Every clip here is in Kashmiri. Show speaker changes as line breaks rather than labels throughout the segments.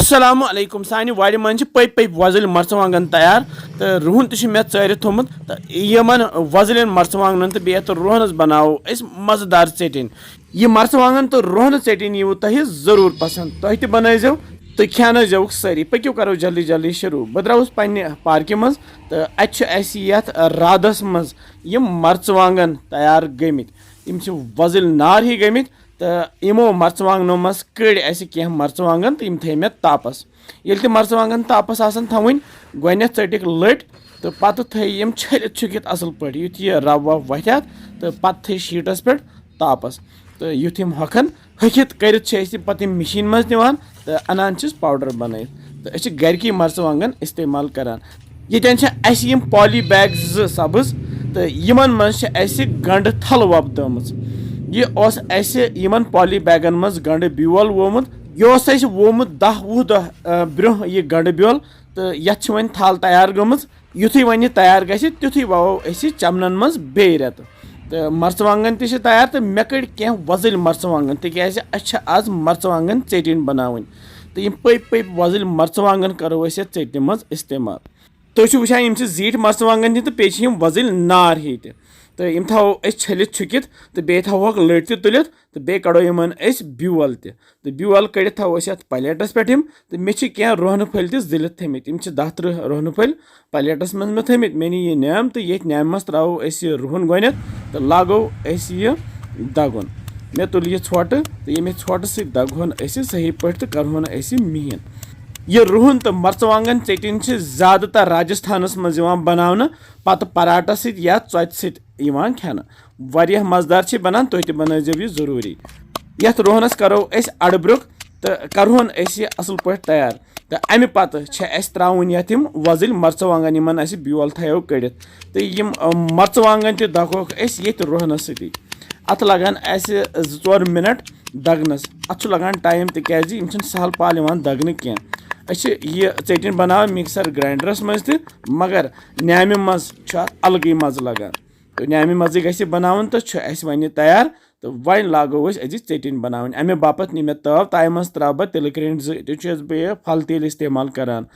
अस्सलामु अलैकुम सानि वारि मंज पप पप वजल मर्चवांगन तैयार तो रुहन तह मे चर थोमुत तो यमन वजलन मर्चवांगन तो बेहतर रोहनस बनाओ अस मजेदार चटन यह मर्चवांगन तो रोहन चटन यू तह जरूर पसंद तुह तह बनजो तो खेनो सारी पक्यो करो जल्दी जल्दी शुरू बह द्राउस पन्ने पार्क मज तो अत रादस मज यम मर्चवांगन तैयार गमित वजल नार ही गमित तो यमो मर्चवांगनों मज कड़ कह मर्चवांगन तो थे मे तापस ये मर्चवांगन तापस आसन थवन गोनेथ चटिक लट तो पत थम छलित छुकित असल पे युथ यह रब वब वथत तो पत थे शीटस पे तापस तो युथ यम हखन हकित कर पे मशीन मज निवान तो अनान पाउडर बन तो गरकी मर्चवांगन इस्तेमाल करान ये पॉली बैग सब्ज तो यमन मज गंड थल वपदमज यह पॉली बैगन मज गंड ब्योल वोमुत यह वोमुत 10-20 दह ब्रोह यह गंड ब्योल तो ये वन थल तैयार गम युथी वन तैयार गुथी वो चमन मज बे रेत तो मर्चवांगन तैयार तो मे कड़ कह वजल मर्चवांगन तिकाज आज मर्चवांगन चटन बनावन तो यम पप पप वजल मर्चवांगन करो चटन मज इस्तेमाल तुम वुचान जीट मर्चवांगन तो पे वजल नार ही तो यम थो छलित छुकित तो बे थोक लट तुलित तो बे कड़ो यमन ब्योल तो ब्योल कड़ित थो प्लेटस पे तो मे कह रोहन फल जिलित थमित 10-13 रोहन फल प्लेटस मज मे थमित मे नी यह नैम तो ये नैम मज त्रो रोहन गोनेथ तो लागो यह दगुन मे तुल यह ोट तो ये ोट सत दगहन सही पे तो करहन मिहीन यह रुहन तो मर्चवांगन चटन ज्यादातर राजस्थानस मज बनाने पत पराठा सत या चौत सत खेन वारिया मजेदार बनान तुह तह बनजो यह जरूरी यथ रोहनस करो अड़ ब्रुक तो करहन असल पे तैयार तो अमे पत त्रावन ये वजल मर्चवांगन इन ब्योल थो कड़ित तो यम मर्चवांगन तह दगोक ये रोहनस सती अत लगान 2-4 मिनट दगनस अत लगान टाइम तिकाज यम सहल पहल दगन कह यह चटन बना मिक्सर ग्राइंडरस मज मगर न्यामि मज अलग मज लगान तो न्यामि मज गि बनावन तो वन तैयार तो वन लागो अजिज चटन बनावन अमे बापत नी मे तव ताय मज त्रा बह तिल क्रेंट बह फल तेल इस्तेमाल करान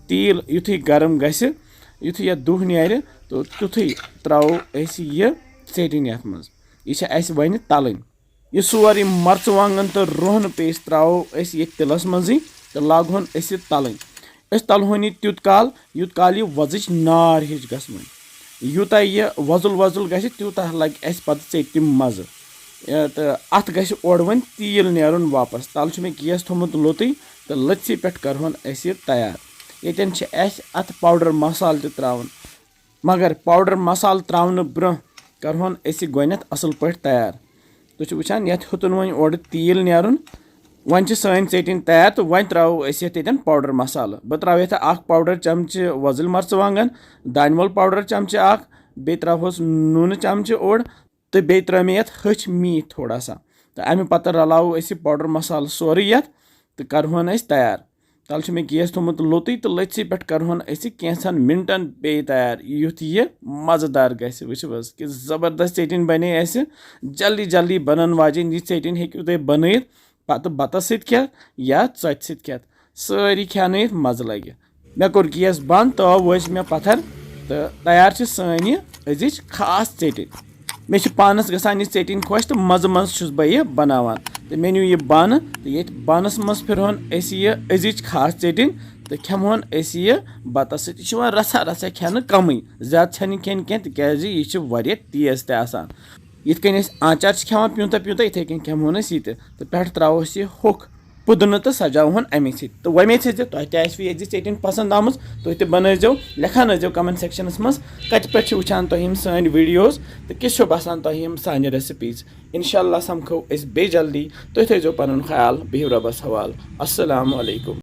तेल युथी गरम युथ यह दुह नेर तो तुथी त्रो यह चटन यथ मज यह वन तलन यह सोरी मर्चवांगन तो रोहन पेस्ट त्रो ये तिलस मजी तो लागोन तलन तलहोन तुत काल यह वजच नार हिच गसन यूता यह वजुल वजुल ग तूता लग पे चटन मज तो अत गोड़ वन तेल नेरन वापस तल मे गैस थोमुत लोत तो लत्सी पे करहन तैयार ये अत पाउडर मसाल त्रावन मगर पाउडर मसाल त्रावन ब्रोह करहन गोनेथ असल पे तैयार तुम वुचान ये हेतुन वन ओर तेल नेरन वन सन चटन तैयार तो वन त्रो ये पाउडर मसाल बह त्रो ये पाउडर चमचे वजल मर्चवांगन दान वल पाउडर चमचे बे त्रोस नून चमचे ओड़ तो बे त्रो मे हच मीट थोड़ा सा तो अमे पत रलाव पाउडर मसाल सोरे ये तो करहन तैयार तल मे गैस थोमुत लोत तो लत्सी पे करहन कैंसन मिनटन बे तैयार युथ यह मजेदार गज कि जबरदस्त चटन बने जल्दी जल्दी बनन वाजन यह चटन हेकु तुम बनत पत बतस सत या चत सत सारी खेन मज लगे मे कोर गैस बंद तो वज मे पत्थर तो तैयार सन यह अजिज खास चटन मे पानस गसान यह चटन खुश तो मज मज बह यह बनावान तो मे न्यू यह बन तो ये बनस मज फिरहन यह अजिज खास चटन तो खेमहन यह बतस सत रसा रसा खेन कम ज्यादा छन खेन कह तिकाज यह तेज तसान यिथ कन आचार खेवान प्यूंता प्यूंता इथे कन खेमहन यह तो पे त्रोस यह होक पुदन तो सजावहन अमे तो वमे तुह तह चटन पसंद आम तुह तह बनजो लेखान नजो कमेंट सेक्शनस मज कत पे वुचान तुम सान वीडियोज तो किस बसान तुम सान रेसिपीज इंशाल्लाह समखो बे जल्दी तुह थो पन ख्याल बिहु रबस हवाल अस्सलामु अलैकुम।